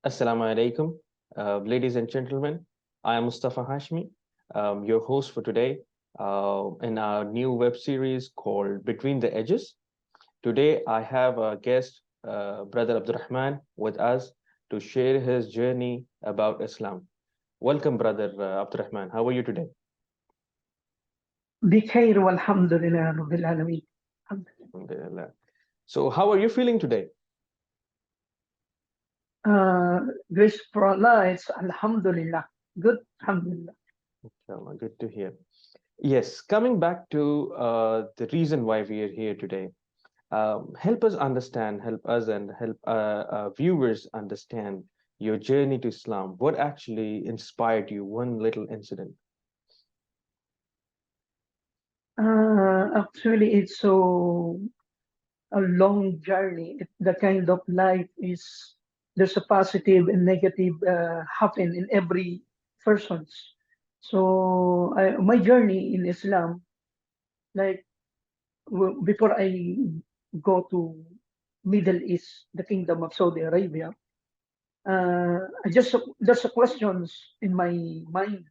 Assalamu alaikum, ladies and gentlemen. I am Mustafa Hashmi, your host for today in our new web series called Between the Edges. Today, I have a guest, Brother Abdurrahman, with us to share his journey about Islam. Welcome, Brother Abdurrahman. How are you today? بخير والحمد لله رب العالمين. Alhamdulillah. So, how are you feeling today? Grace for Allah, it's Alhamdulillah. Good, Alhamdulillah. Inshallah, good to hear. Yes, coming back to the reason why we are here today. Help us understand, help us and help viewers understand your journey to Islam. What actually inspired you? One little incident. Actually, it's so a long journey. The kind of life is there's a positive and negative happen in every person's. So my journey in Islam, like before I go to Middle East, the Kingdom of Saudi Arabia, I just there's a questions in my mind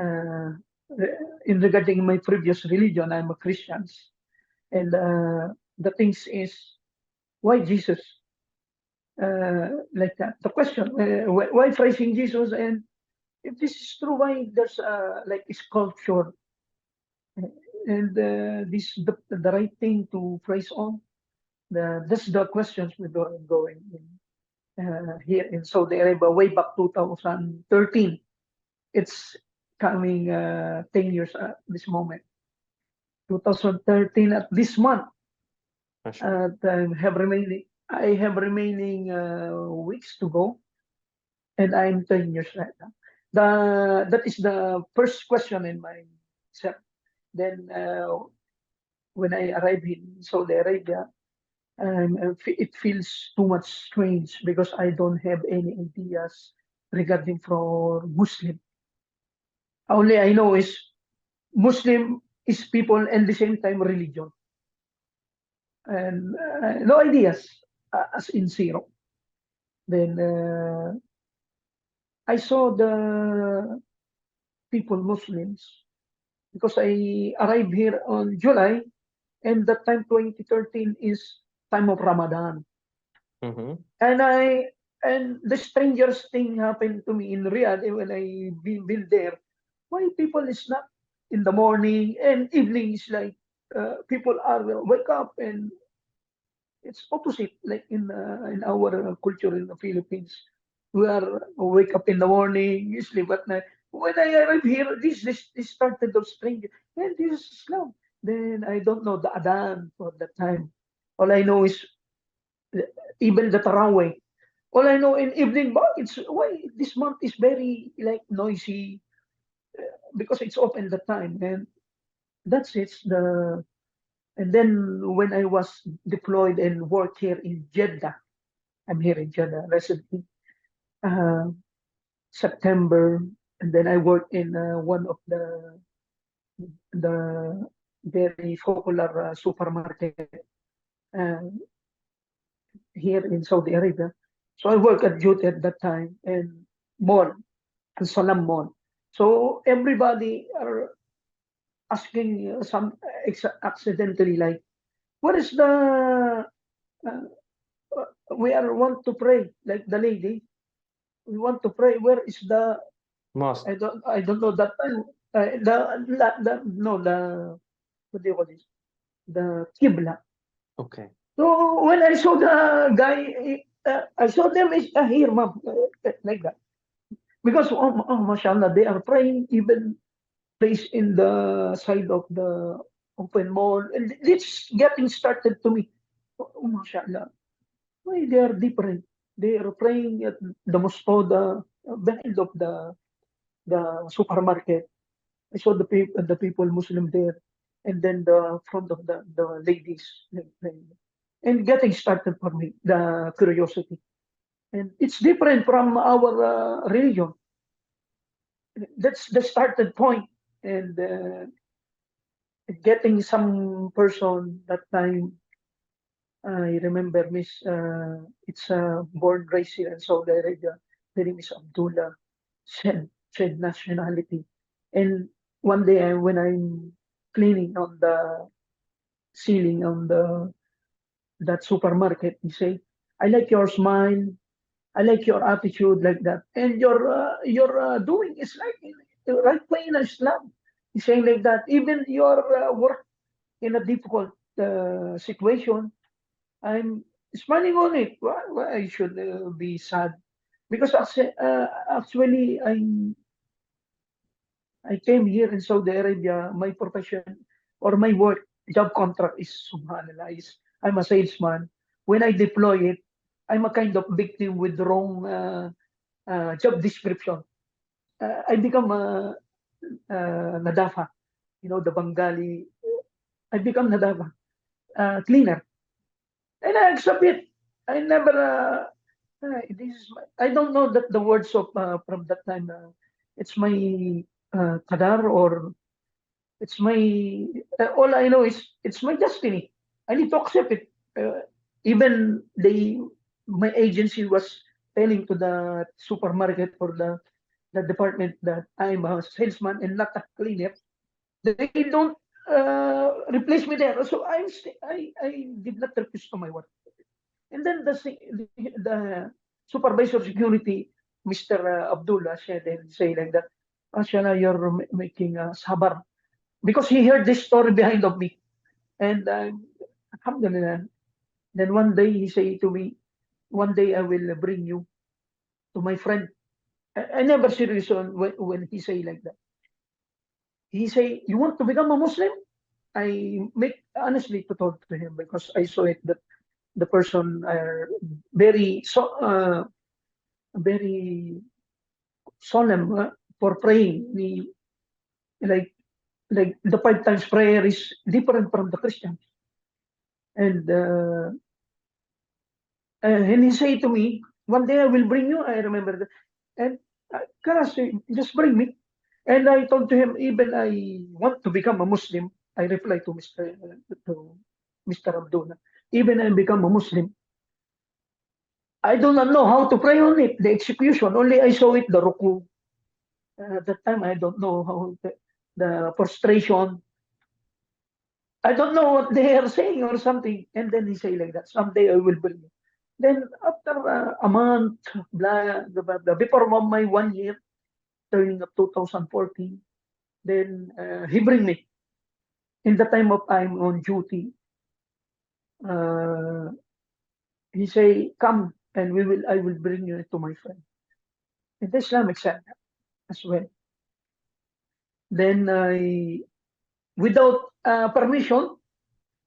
uh, in regarding my previous religion. I'm a Christian, and the things is why Jesus like that. The question why praising Jesus, and if this is true, why there's like a sculpture, and this the right thing to praise on. That's the questions we're going in. Here in Saudi Arabia way back 2013. It's coming 10 years at this moment. 2013 at this month. Mashallah. I have remaining weeks to go, and I'm 10 years right now. That is the first question in my self. Then when I arrive in Saudi Arabia, it feels too much strange because I don't have any ideas regarding for Muslim. Only I know is Muslim is people and the same time religion, and no ideas as in zero. Then I saw the people Muslims because I arrived here on July, and that time 2013 is time of Ramadan, Mm-hmm. and the strangest thing happened to me in Riyadh when I been there. Why people is not in the morning and evening is like people are wake up, and it's opposite like in our culture in the Philippines. We are wake up in the morning, you sleep at night. When I arrived here, this started of strange, and this is Islam. Then I don't know the Adhan for that time. All I know is uh, even the Tarawih. All I know in evening, but it's why this month is very like noisy because it's open the time, and that's it. And then when I was deployed and worked here in Jeddah, I'm here in Jeddah recently, uh, September, and then I worked in one of the very popular supermarket uh, here in Saudi Arabia. So I worked at duty at that time and mall, and Salam Mall. So everybody are asking some accidentally like, what is the uh, we are want to pray like the lady. We want to pray. Where is the Mosque. I don't know that time. The no the what do you call this? The Qibla. Okay. So when I saw the guy, I saw them is here, mom, like that. Because mashallah, they are praying even placed in the side of the open mall, and it's getting started to me. Mashallah, why they are different? They are praying at the Mustoda, behind of the supermarket. I saw the people Muslim there, and then the front of the ladies, and getting started for me the curiosity, and it's different from our religion. That's the started point, and getting some person that time I remember it's a born raised here in Saudi Arabia. The name is Abdullah, shed nationality. And one day when I'm cleaning on the ceiling on the that supermarket, he say, I like your smile, I like your attitude like that. And your doing is like the right way in Islam. He's saying like that. Even your work in a difficult situation, I'm smiling on it. Why I should be sad? Because actually, I came here in Saudi Arabia. My profession or my work job contract is subhanallah. I'm a salesman. When I deploy it, I'm a kind of victim with the wrong job description. I become a nadafa. You know the Bengali. I become nadafa cleaner, and I accept it. I never. This is I don't know that the words of from that time. It's my qadar or it's my all I know is it's my destiny. I need to accept it. Even my agency was telling to the supermarket or the department that I'm a salesman and not a cleaner. They don't replace me there. So I did not refuse to my work. And then the supervisor security, Mr. Abdullah, said and say like that, Ashala, you're making sabar. Because he heard this story behind of me. And alhamdulillah. Then one day he say to me, one day I will bring you to my friend. I never see reason when he say like that. He say, you want to become a Muslim? I make honestly to talk to him because I saw it that the person are very solemn for praying. Like like the five times prayer is different from the Christians. And and he say to me, one day I will bring you. I remember that. And Karas, just bring me. And I told to him, even I want to become a Muslim. I replied to Mr. Abdullah. Even I become a Muslim, I do not know how to pray on it. The execution, only I saw it, the ruku. At that time, I don't know how the prostration. I don't know what they are saying or something. And then he say like that, someday I will bring you. Then after a month, blah, blah, before my 1 year, turning up 2014, then he bring me. In the time of I'm on duty, uh, he say, come and I will bring you to my friend. In the Islamic side as well. Then without permission,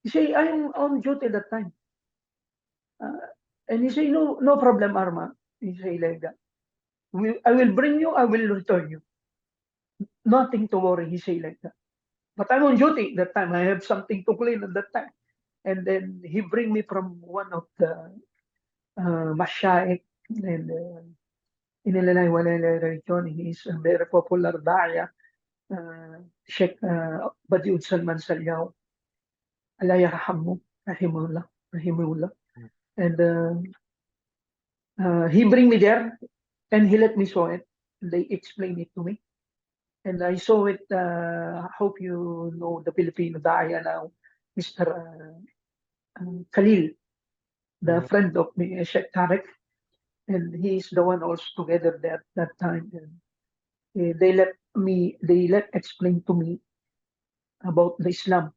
he say, I'm on duty that time. Uh, and he say, no, no problem, Arma. He say like that. I will bring you, I will return you. Nothing to worry, he say like that. But I'm on duty that time. I have something to clean at that time. And then he bring me from one of the Mashaik and in Illinois region. He's a very popular daya, Sheikh Badiud Salman Salyaw. Allah yarhamu, rahimahullah, rahimahullah. And he bring me there and he let me saw it. They explained it to me. And I saw it, hope you know the Filipino daya now, Mr. Khalil, the Mhm. friend of me, Sheikh Tarek. And he's the one also together there that time. And they let explain to me about the Islam.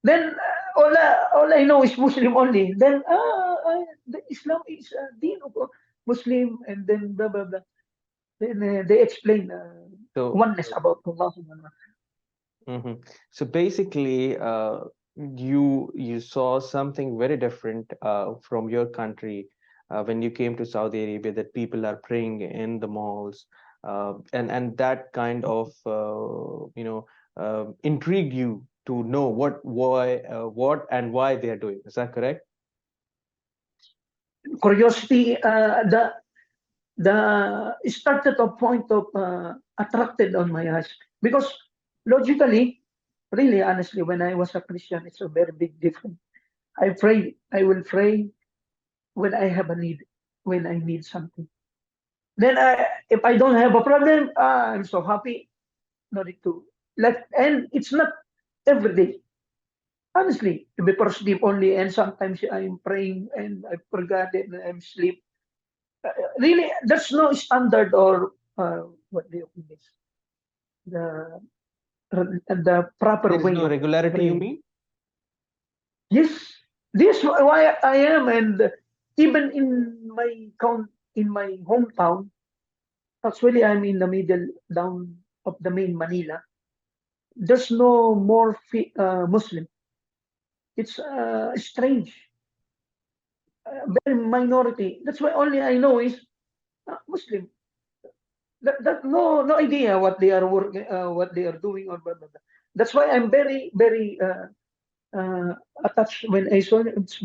Then all I know is Muslim only. Then the Islam is deen of Muslim, and then blah blah blah. Then they explain So, oneness about Allah subhanahu wa mhm. So basically, you saw something very different from your country when you came to Saudi Arabia, that people are praying in the malls, and that kind of intrigued you to know what and why they are doing. Is that correct? Curiosity, the started a point of attracted on my eyes because logically, really honestly, when I was a Christian, it's a very big difference. I pray. I will pray when I have a need, when I need something. Then if I don't have a problem, I'm so happy. No need to and it's not every day. Honestly, before sleep only, and sometimes I'm praying and I forgot it and I'm sleep. Really, there's no standard or what do you call this? The the proper There is way no of regularity, you praying. mean? Yes, this why I am, and even in my count in my hometown, actually I'm in the middle down of the main Manila. There's no more Muslim. It's strange, very minority. That's why only I know is Muslim. That no idea what they are working, what they are doing or blah, blah, blah. That's why I'm very attached when I saw it. It's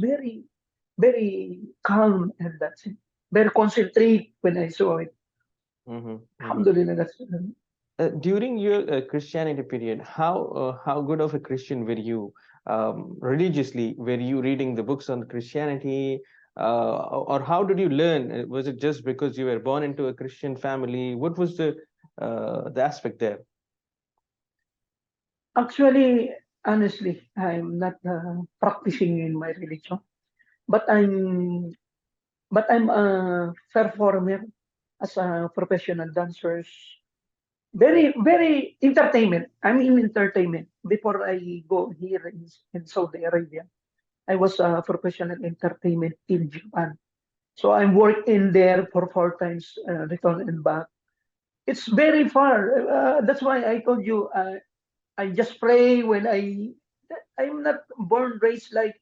very calm and that's it. Very concentrate when I saw it. Hmm. Hmm. Alhamdulillah, that's During your Christianity period, how good of a Christian were you? Religiously, were you reading the books on Christianity, or how did you learn? Was it just because you were born into a Christian family? What was the aspect there? actually honestly I'm not practicing in my religion, but I'm a performer as a professional dancers. Very entertainment. I'm in entertainment. Before I go here in Saudi Arabia, I was a professional entertainment in Japan. So I worked in there for 4 times, return and back. It's very far. That's why I told you I just pray when I'm not born raised like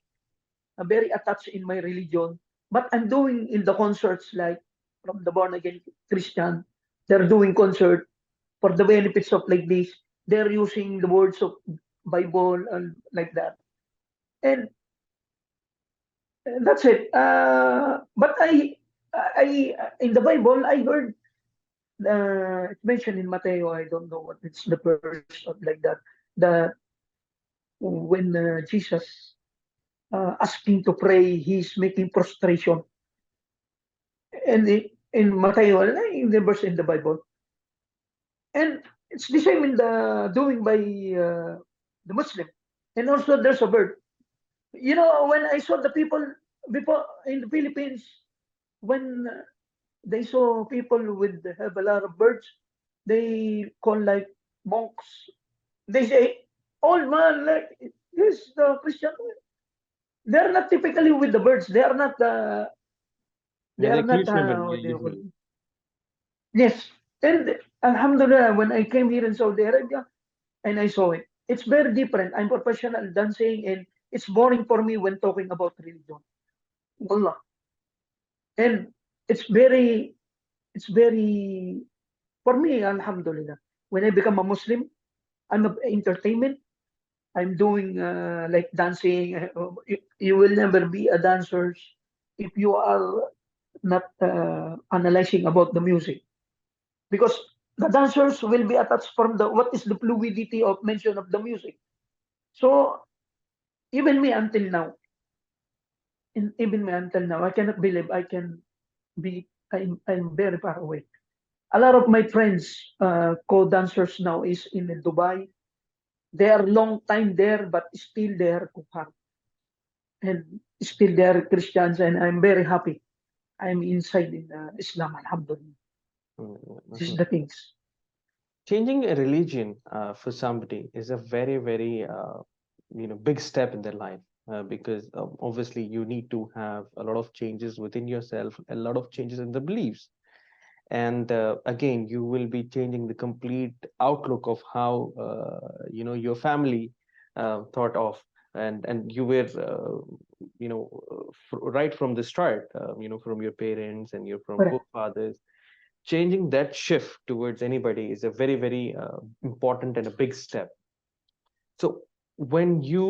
very attached in my religion, but I'm doing in the concerts like from the born again Christian. They're doing concert for the benefits of like this. They're using the words of Bible and like that. And that's it. But I in the Bible I heard it's mentioned in Matthew. I don't know what it's the verse of like that. The when Jesus asking to pray, he's making prostration, and in Matthew, in the verse in the Bible, and it's the same in the doing by the Muslim, and also there's a bird. You know, when I saw the people before in the Philippines, when they saw people with have a lot of birds, they call like monks. They say, "Old man, like this the Christian." They're not typically with the birds. They are not. They Yeah, are they're not. Krishna Bani What do you call usually. it? Yes, and Alhamdulillah, when I came here in Saudi Arabia and I saw it, it's very different. I'm professional dancing, and it's boring for me when talking about religion. Wallah. And it's very, it's very, for me, Alhamdulillah. When I become a Muslim, I'm a entertainment. I'm doing like dancing. You will never be a dancer if you are not analyzing about the music, because the dancers will be attached from the what is the fluidity of mention of the music. So even me until now, even me until now, I cannot believe I can be. I'm very far away. A lot of my friends, co-dancers now is in Dubai. They are long time there, but still they are kuffar and still they are Christians, and I'm very happy. I'm inside in Islam, Alhamdulillah. This is Mhm. the things. Changing a religion for somebody is a very big step in their life, because obviously you need to have a lot of changes within yourself, a lot of changes in the beliefs, and again you will be changing the complete outlook of how your family thought of, and you were right from the start, from your parents and your from Correct. forefathers. Changing that shift towards anybody is a very important and a big step. So when you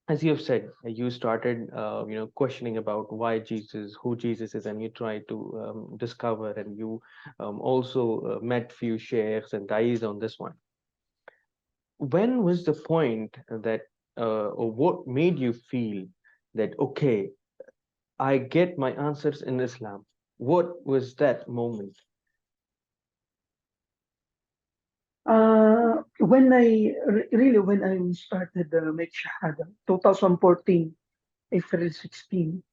as you have said, you started questioning about why Jesus, who Jesus is, and you try to discover, and you also met few sheikhs and dais on this one. When was the point that or what made you feel that, okay, I get my answers in Islam? What was that moment? When I started make shahada, 2014, April 16,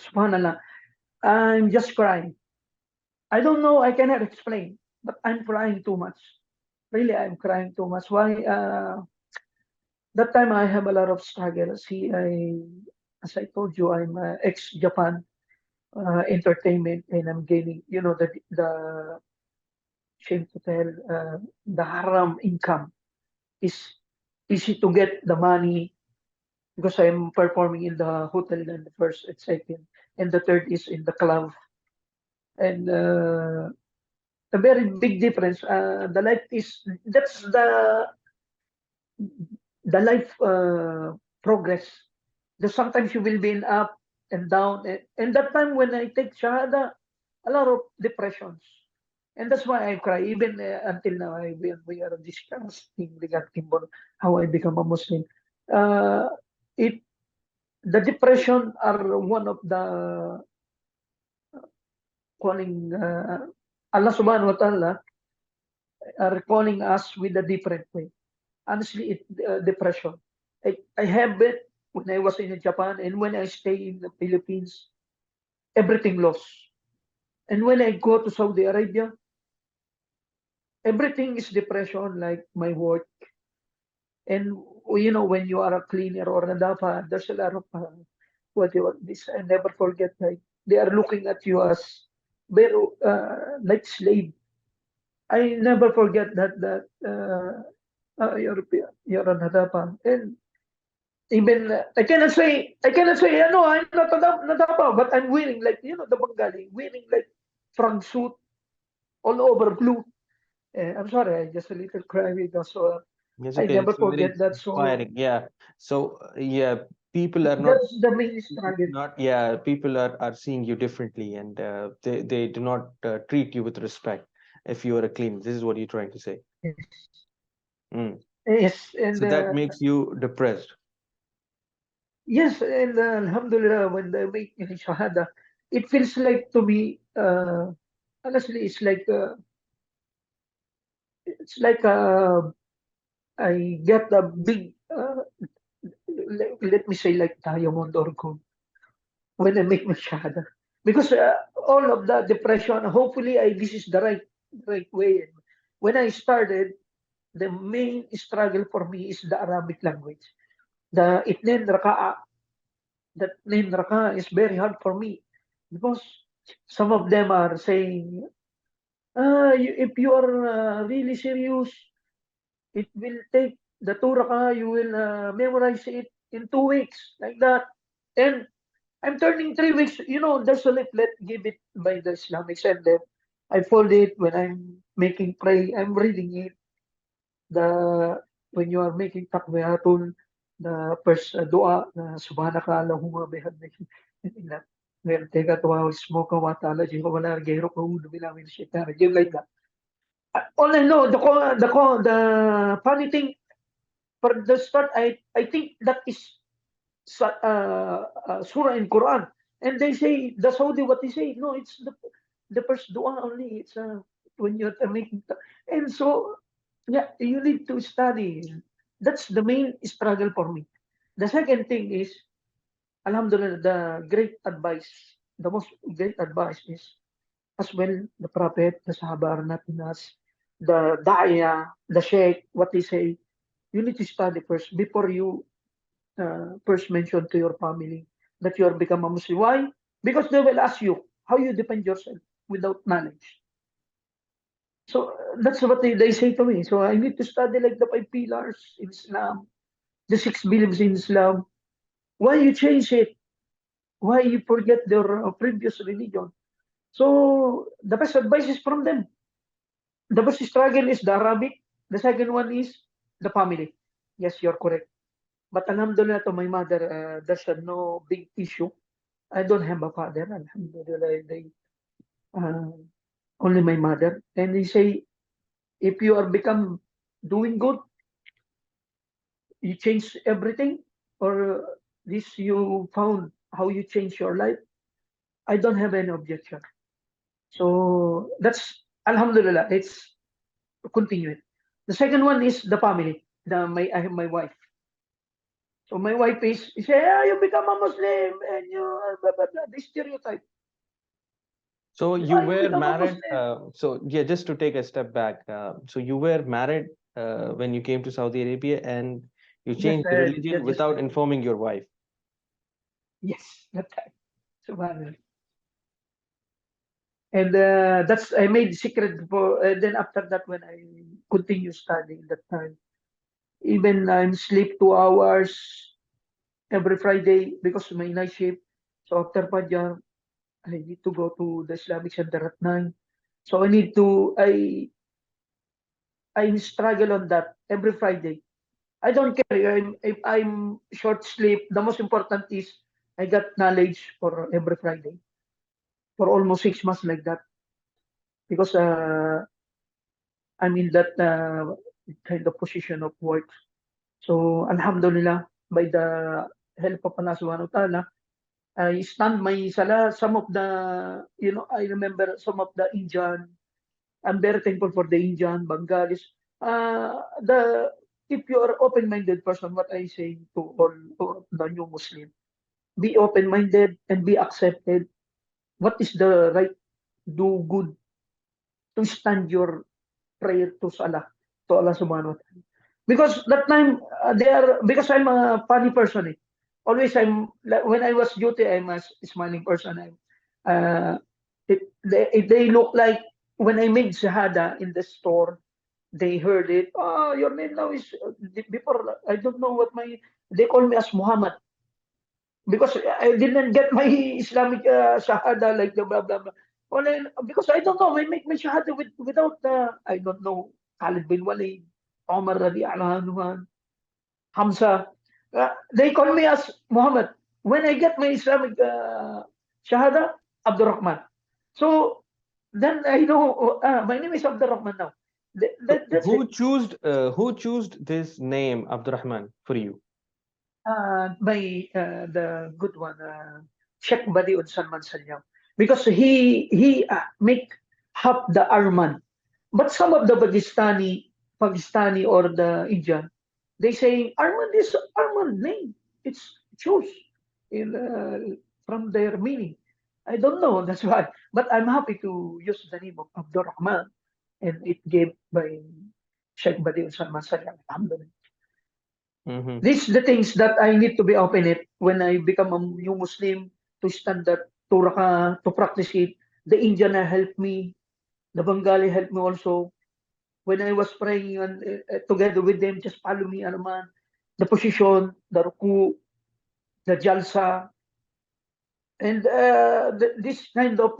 subhanallah, I'm just crying. I don't know, I cannot explain, but I'm crying too much. Really, I'm crying too much. Why? That time I have a lot of struggle. See, as I told you, I'm ex-Japan entertainment, and I'm gaining, the shame to tell, the haram income is easy to get the money because I'm performing in the hotel and the first and second, and the third is in the club. And a very big difference. The life is that's the life progress. There's sometimes you will be in up and down, and that time when I take shahada, a lot of depressions, and that's why I cry. Even until now, when we are discussing regarding how I become a Muslim, uh, it the depression are one of the calling Allah Subhanahu wa Taala are calling us with a different way. Honestly, depression. I have it when I was in Japan, and when I stay in the Philippines, everything lost. And when I go to Saudi Arabia, everything is depression, like my work. And when you are a cleaner or a dapa, there's a lot of what you this. I never forget. Like they are looking at you as very like slave. I never forget that you're a dapa. And even I cannot say no, I'm not nadapa, but I'm wearing like the Bengali, wearing like front suit all over blue. I'm sorry, I just a little cry because Yes, I okay, never it's very forget that. So inspiring. Yeah. So, yeah, people are not that's the main struggle. not yeah, people are seeing you differently, and they do not treat you with respect if you are a clean. This is what you're trying to say. Yes, Mm. yes, and So that makes you depressed. yes, and Alhamdulillah, when they make shahada, it feels like to me. Honestly, it's like I get a big. Let me say like diamond or gold when I make my shahada. Because all of the depression, hopefully this is the right way. When I started, the main struggle for me is the Arabic language. The itnin raka'a, that name raka'a is very hard for me because some of them are saying, if you are really serious, it will take the two raka'a, you will memorize it in 2 weeks, like that. And I'm turning 3 weeks. There's a leaflet give it by the Islamic Center. I fold it when I'm making pray. I'm reading it. The when you are making takbiratul, the first dua, subhanaka Allahumma bihamdika, inna when take out wa smoke wa ta'ala jiwa wala gairu qawud bila min shaitan rajim, like that. All I know, the funny thing for the start, I think that is surah in Quran. And they say, the Saudi, what they say, no, it's the first dua only. It's when you're making. And so, yeah, you need to study. That's the main struggle for me. The second thing is, Alhamdulillah, the great advice, the most great advice is, as well, the Prophet, the Sahaba are not in us, the Da'ya, the Sheikh, what they say, you need to study first before you first mention to your family that you are become a Muslim. Why? Because they will ask you how you defend yourself without knowledge. So that's what they say to me. So I need to study like the 5 pillars in Islam, the 6 beliefs in Islam. Why you change it? Why you forget your previous religion? So the best advice is from them. The first struggle is the Arabic. The second one is the family. Yes, you're correct. But alhamdulillah to my mother, there's no big issue. I don't have a father. Alhamdulillah, uh, only my mother. And they say, if you are become doing good, you change everything, or this you found how you change your life, I don't have any objection. So that's Alhamdulillah. It's continuing. The second one is the family. I have my wife. So my wife is say, yeah, you become a Muslim and you blah, blah, blah, this stereotype. So you Why you were become a married. Muslim? So yeah, just to take a step back. So you were married when you came to Saudi Arabia, and you Yes, changed the religion just without informing your wife. yes, that time. Subhanallah. And that's I made secret for. Then after that, when I continue studying that time, even I'm sleep 2 hours every Friday because my night shift. So after Fajr, I need to go to the Islamic Center at 9. So I struggle on that every Friday. I don't care if I'm short sleep. The most important is I got knowledge for every Friday for almost 6 months like that because I'm in that kind of position of work. So Alhamdulillah, by the help of Allah Subhanahu wa Taala, I stand my salah. Some of the, I remember some of the Indian. I'm very thankful for the Indian, Bengalis. The If you are open-minded person, what I say to the new Muslim, be open-minded and be accepted. What is the right? Do good to stand your prayer to Allah Subhanahu wa Taala. Because that time they are because I'm a funny person. Always when I was duty, I'm a smiling person. Uh, they look like when I made shahada in the store, they heard it. Oh, your name now is before. I don't know what my they call me as Muhammad because I didn't get my Islamic shahada like the blah blah blah. Because I don't know, I make my shahada without I don't know Khalid bin Walid, Omar radiallahu anhu, Hamza. They call me as Muhammad. When I get my Islamic shahada, Abdurrahman. So then I know my name is Abdurrahman now. So That's it. who chose this name Abdurrahman for you? The good one, Sheikh Badiun Salman Salyam, because he make half the Arman, but some of the Pakistani or the Indian, they say Arman is Arman name. It's choose in from their meaning. I don't know. That's why, but I'm happy to use the name of Abdul Rahman, and it gave by Sheikh Badiun Salman Salyam. Alhamdulillah. Mm-hmm. These the things that I need to be open it when I become a new Muslim to stand that to practice it. The Indian helped me, the Bengali helped me also. When I was praying together with them, just follow me, Arman. The position, the ruku, the jalsa, and this kind of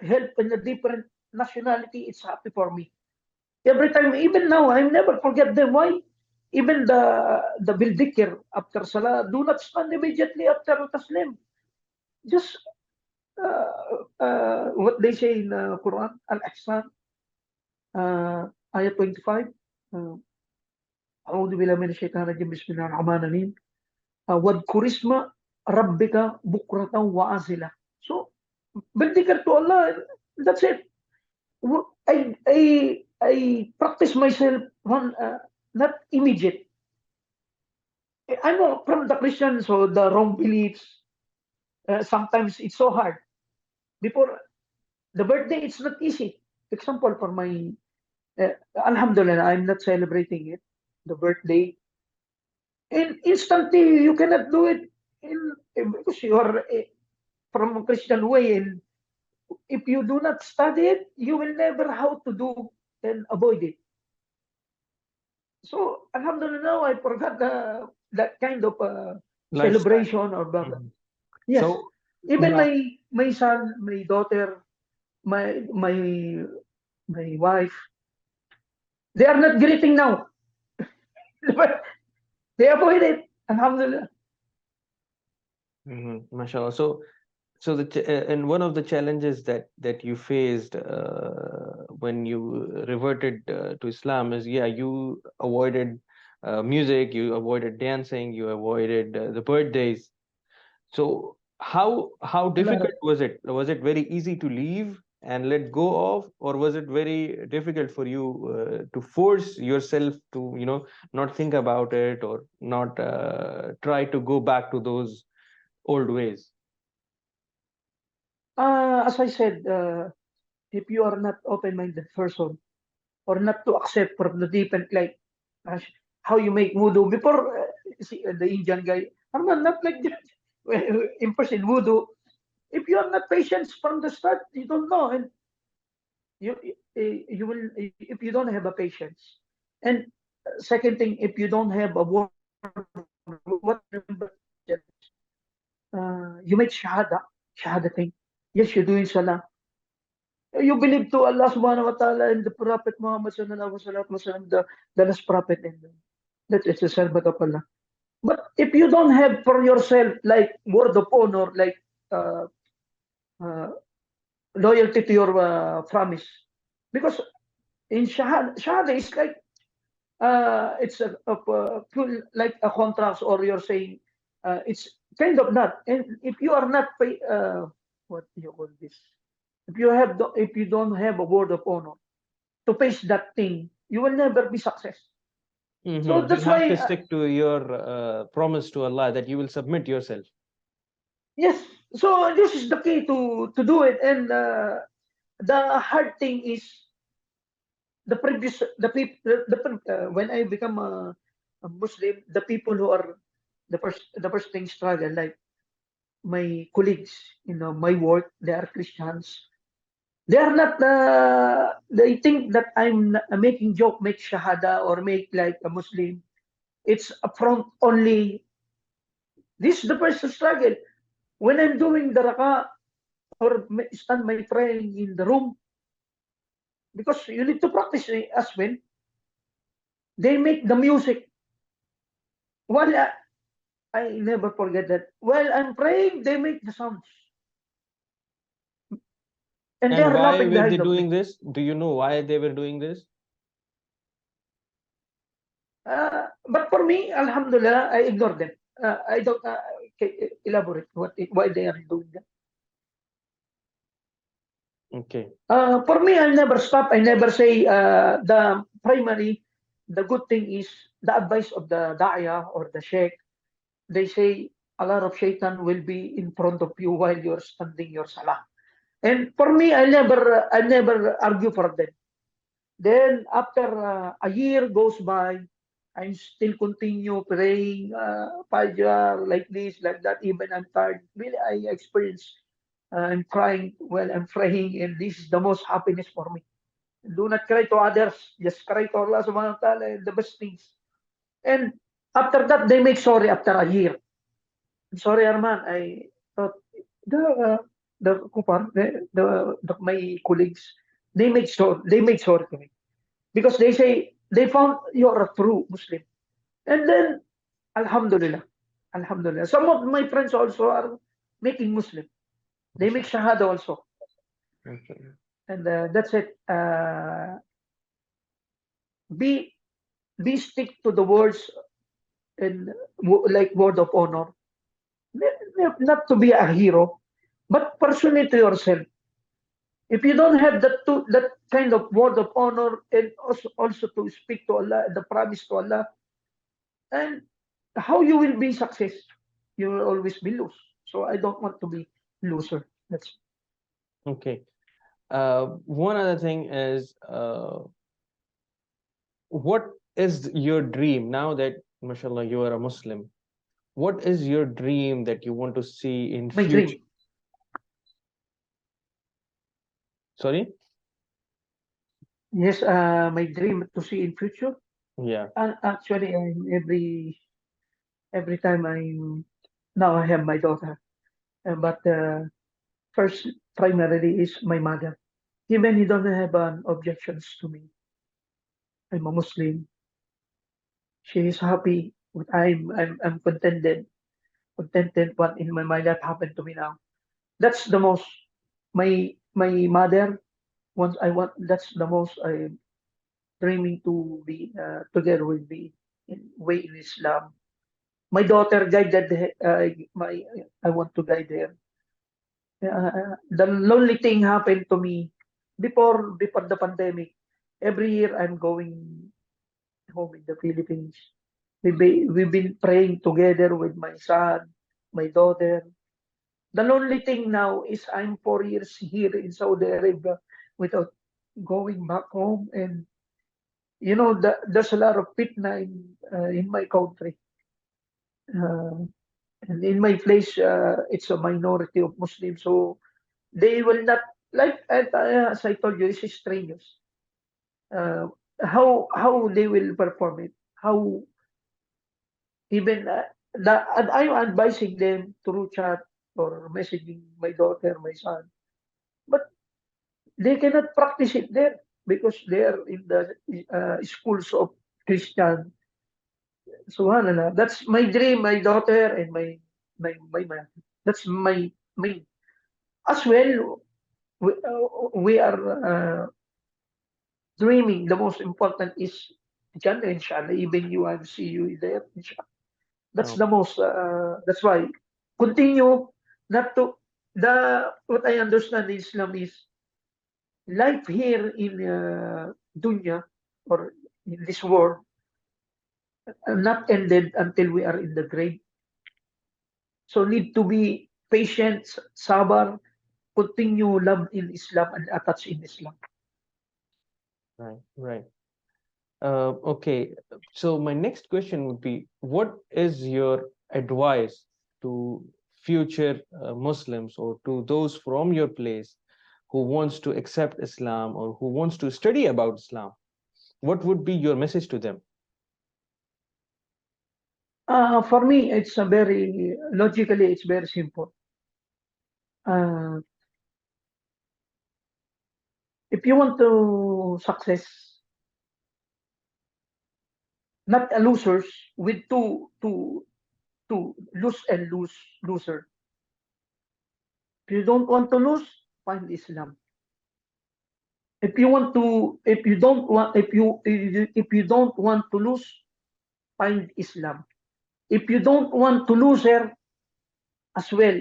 help in a different nationality, it's happy for me. Every time, even now, I never forget them. Why? Even the bildikir after salah, do not stand immediately after taslim. Just what they say in Quran, Al-Ihsan, ayat 25. Uh, أعوذ بالله من الشيطان الرجيم بسم الله الرحمن الرحيم واذكر اسم ربك بكرة وأصيلا. So, bildikir to Allah, that's it. I practice myself not immediate. I know from the Christians, so the wrong beliefs. Sometimes it's so hard. Before the birthday, it's not easy. Example for my, Alhamdulillah, I'm not celebrating it, the birthday. And instantly, you cannot do it because you are from a Christian way. And if you do not study it, you will never how to do and avoid it. So, Alhamdulillah, now I forgot that kind of Lifestyle. celebration or blah blah. Mhm. Yes, So even yeah. my son, my daughter, my wife, they are not greeting now. They avoid it. Alhamdulillah. Mashallah. So and one of the challenges that you faced when you reverted to Islam is, yeah, you avoided music, you avoided dancing, you avoided the birthdays. So how A lot difficult of was it? Was it very easy to leave and let go of, or was it very difficult for you to force yourself to, not think about it or not try to go back to those old ways? as I said, if you are not open-minded person or not to accept from the different like uh, how you make voodoo before see, the Indian guy, I'm not like that. In person voodoo, if you are not patient from the start, you don't know, and you will if you don't have a patience. And second thing, if you don't have a word, what remember you make shahada thing. Yes, you're doing salah. You believe to Allah subhanahu wa ta'ala and the Prophet Muhammad sallallahu alaihi wasallam, the last prophet, and that is the servant of Allah. But if you don't have for yourself like word of honor, like uh, uh, loyalty to your promise, because in shahada is like it's a full like a contrast, or you're saying it's kind of not. And if you are not what do you call this? If you don't have a word of honor to face that thing, you will never be success. So You that's have why to stick to your promise to Allah that you will submit yourself. yes. So this is the key to do it. And the hard thing is the previous the people when I become a Muslim, the people who are the first thing struggle like my colleagues, my work, they are Christians. They are not. They think that I'm making joke, make shahada or make like a Muslim. It's a front only. This is the first struggle. When I'm doing the raka or stand my praying in the room, because you need to practice as well. They make the music. While I never forget that. While I'm praying, they make the sounds. And they And are why laughing were they behind of doing me. this? Do you know why they were doing this? But for me, Alhamdulillah, I ignore them. I don't elaborate why they are doing that. Okay. For me, I never stop. I never say the good thing is the advice of the da'iyah or the sheikh. They say a lot of shaitan will be in front of you while you're standing your salah. And for me, I never argue for them. Then after a year goes by, I still continue praying Fajr like this, like that. Even I'm tired. Really, I experience. I'm crying while I'm praying, and this is the most happiness for me. Do not cry to others. Just cry to Allah subhanahu wa ta'ala and the best things. And after that, they make sorry after a year. I'm sorry, Arman. I thought the kupar, my colleagues, they make sorry to me because they say they found you're a true Muslim. And then, Alhamdulillah, Alhamdulillah. Some of my friends also are making Muslim. They make Mashallah. Shahada also. Okay. And that's it. Be be stick to the words and like word of honor. Not to be a hero, but personally to yourself. If you don't have that kind of word of honor and also to speak to Allah, the promise to Allah, and how you will be success? You will always be lose. So I don't want to be loser. That's Okay. One other thing is, what is your dream now that, mashallah, you are a Muslim? What is your dream that you want to see in my future? dream. Sorry? Yes, my dream to see in future. Yeah. And actually, every time now I have my daughter, but first primarily is my mother. Even he don't have objections to me. I'm a Muslim. She is happy. But I'm contented what in my life happened to me now. That's the most my mother once I want. That's the most I dreaming to be together with me. way in Islam. My daughter guided my. I want to guide her. The lonely thing happened to me before the pandemic. Every year I'm going home in the Philippines. We've been praying together with my son, my daughter. The lonely thing now is I'm 4 years here in Saudi Arabia without going back home, and there's a lot of fitna in my country. Uh, and in my place, it's a minority of Muslims, so they will not like, as I told you, it's strangers. Uh, how they will perform it? How even and I'm advising them through chat or messaging my daughter, my son, but they cannot practice it there because they are in the schools of Christian. Subhanallah. That's my dream, my daughter and my man. That's my as well. We are dreaming. The most important is Jannah, inshallah. Even you, I'll see you there, inshallah. That's Oh, the most. That's why continue not to the what I understand in Islam is life here in dunya or in this world not ended until we are in the grave. So need to be patient, sabar, continue love in Islam and attach in Islam. right, right. Okay, so my next question would be, what is your advice to future Muslims or to those from your place who wants to accept Islam or who wants to study about Islam? What would be your message to them? For me, it's a very logically, it's very simple. Uh, if you want to success, not a losers with two lose and loser. If you don't want to lose, find Islam. If you don't want, if you don't want to lose, find Islam. If you don't want to lose her as well,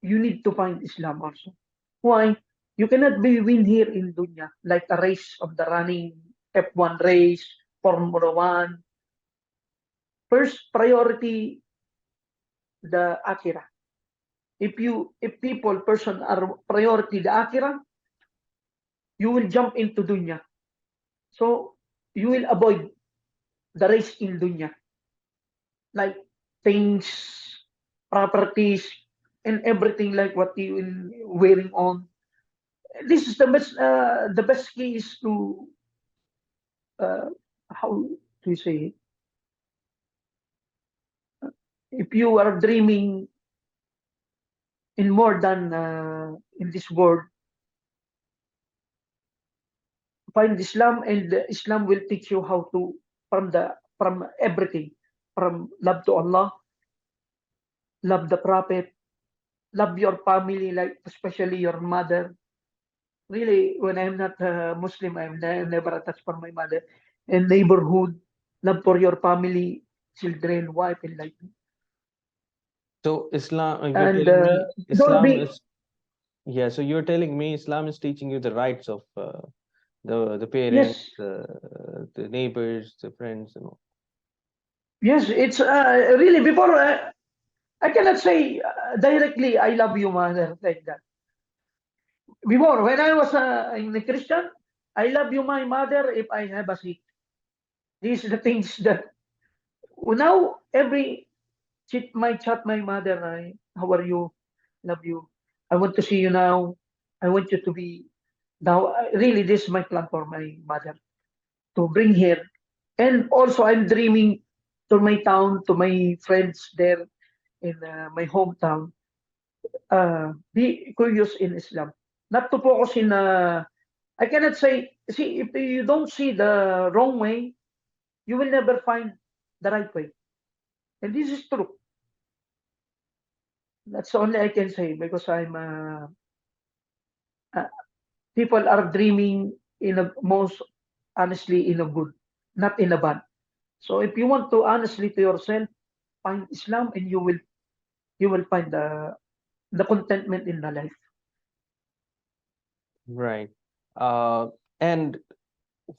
you need to find Islam also. Why? You cannot be win here in dunya like a race of the running F1 race, Formula One. First priority the akhirah. If people person are priority the akhirah, you will jump into dunya. So you will avoid the race in dunya, like things, properties, and everything like what you will wearing on. This is the best. The best key is to uh, how do you say it? If you are dreaming in more than in this world, find Islam, and Islam will teach you how to from everything, from love to Allah, love the Prophet, love your family, like especially your mother. Really, when I'm not Muslim, never attached for my mother. And neighborhood, love for your family, children, wife, and like. So Islam, you're And telling me don't Islam be is, yeah, so you're telling me Islam is teaching you the rights of the parents, yes, the neighbors, the friends, and all. yes. It's really before I cannot say directly I love you, mother, like that. Before when I was in a Christian, I love you, my mother, if I have a sick. These are the things that now every chat my mother. How are you? Love you. I want to see you now. I want you to be now. Really, this is my plan for my mother to bring here. And also, I'm dreaming to my town, to my friends there in my hometown. Be curious in Islam. Not to focus in. I cannot say. See, if you don't see the wrong way, you will never find the right way. And this is true. That's only I can say because I'm. Uh, People are dreaming in a most honestly in a good, not in a bad. So if you want to honestly to yourself, find Islam and you will find the contentment in the life. Right. And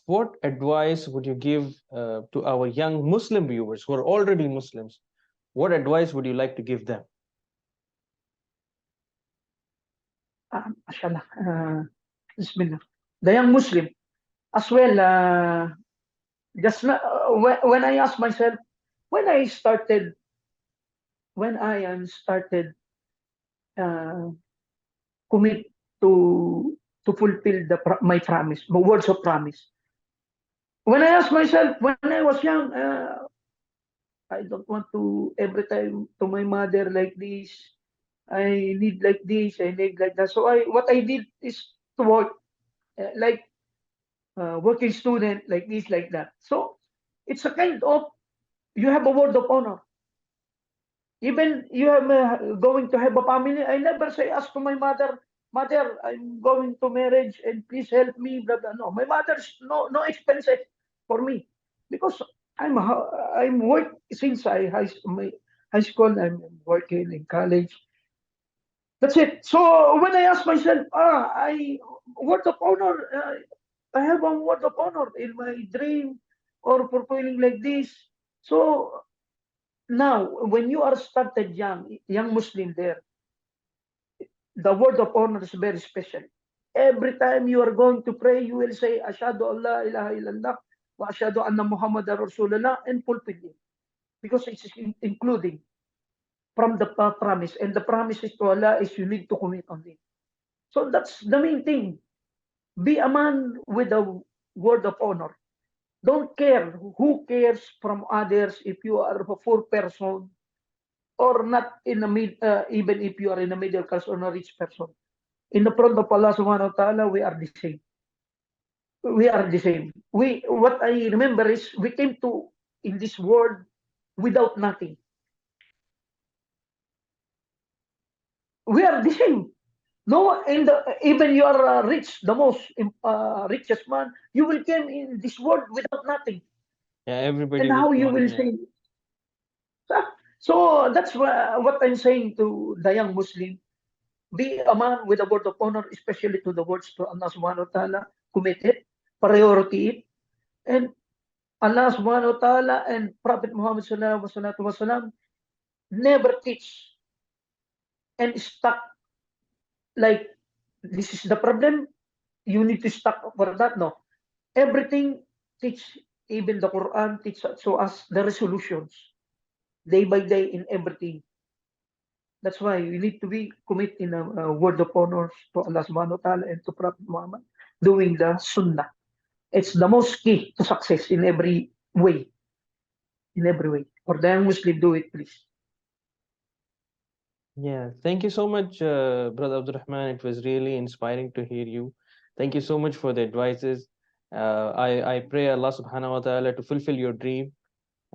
what advice would you give to our young Muslim viewers who are already Muslims? What advice would you like to give them? Mashallah. Bismillah. The young Muslim as well. Just when I ask myself, when I started, when I am started uh, commit to fulfill my promise, my words of promise. When I ask myself, when I was young, I don't want to every time to my mother like this. I need like this. I need like that. So what I did is to work like working student like this, like that. So it's a kind of you have a word of honor. Even you are going to have a family, I never say ask to my mother, mother, I'm going to marriage and please help me. Blah, blah. No, my mother's no expenses for me because I'm work since my high school. I'm working in college. That's it. So when I ask myself, I word of honor. I have a word of honor in my dream or fulfilling like this. So now, when you are started young Muslim there, the word of honor is very special. Every time you are going to pray, you will say, Ashadu Allah ilaha illallah wa ashadu anna Muhammad Rasulullah and fulfill it. Because it's including from the promise. And the promise is to Allah is you need to commit on it. So that's the main thing. Be a man with a word of honor. Don't care who cares from others if you are a poor person or not in a even if you are in a middle class or a rich person. In the front of Allah subhanahu wa ta'ala, we are the same. We are the same. What I remember is we came to in this world without nothing. We are the same. No, in the even you are rich, the most richest man, you will come in this world without nothing. Yeah, everybody And was how you born. will Yeah. say? So that's what I'm saying to the young Muslim. Be a man with a word of honor, especially to the words to Allah subhanahu wa ta'ala, commit it, priority it, and Allah subhanahu wa ta'ala and Prophet Muhammad sallallahu alaihi wasallam never teach and stuck like this is the problem, you need to stuck for that. No. Everything teach, even the Quran teach so us the resolutions day by day in everything. That's why we need to be commit in a word of honor to Allah subhanahu wa ta'ala and to Prophet Muhammad, doing the sunnah. It's the most key to success in every way. In every way. For the young Muslim, do it, please. Yeah, thank you so much, Brother Abdurrahman. It was really inspiring to hear you. Thank you so much for the advices. I pray Allah subhanahu wa ta'ala to fulfill your dream.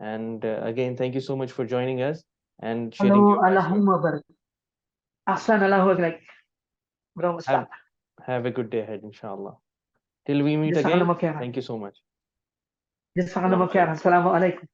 And again, thank you so much for joining us and sharing Hello, your wisdom. Allahumma barik. Ahsan Allahu like, bro Have Mustafa. have a good day ahead, inshallah. Till we meet Jazakallah again, khairan. thank you so much. Jazakallah Assalamu khairan. alaikum. Assalamu alaikum.